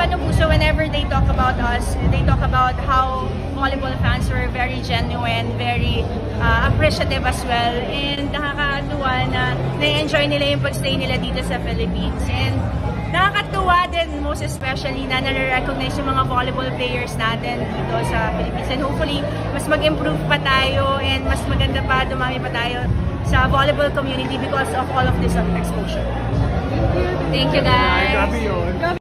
nakakano puso whenever they talk about us. They talk about how volleyball fans were very genuine, very appreciative as well. And nakakatuwa na na-enjoy nila yung pag-stay nila dito sa Philippines. And nakakatuwa din, most especially, na nare-recognize yung mga volleyball players natin dito sa Philippines. And hopefully, mas mag-improve pa tayo and mas maganda pa, dumami pa tayo sa volleyball community because of all of this exposure. Thank you, guys! Grabe yun.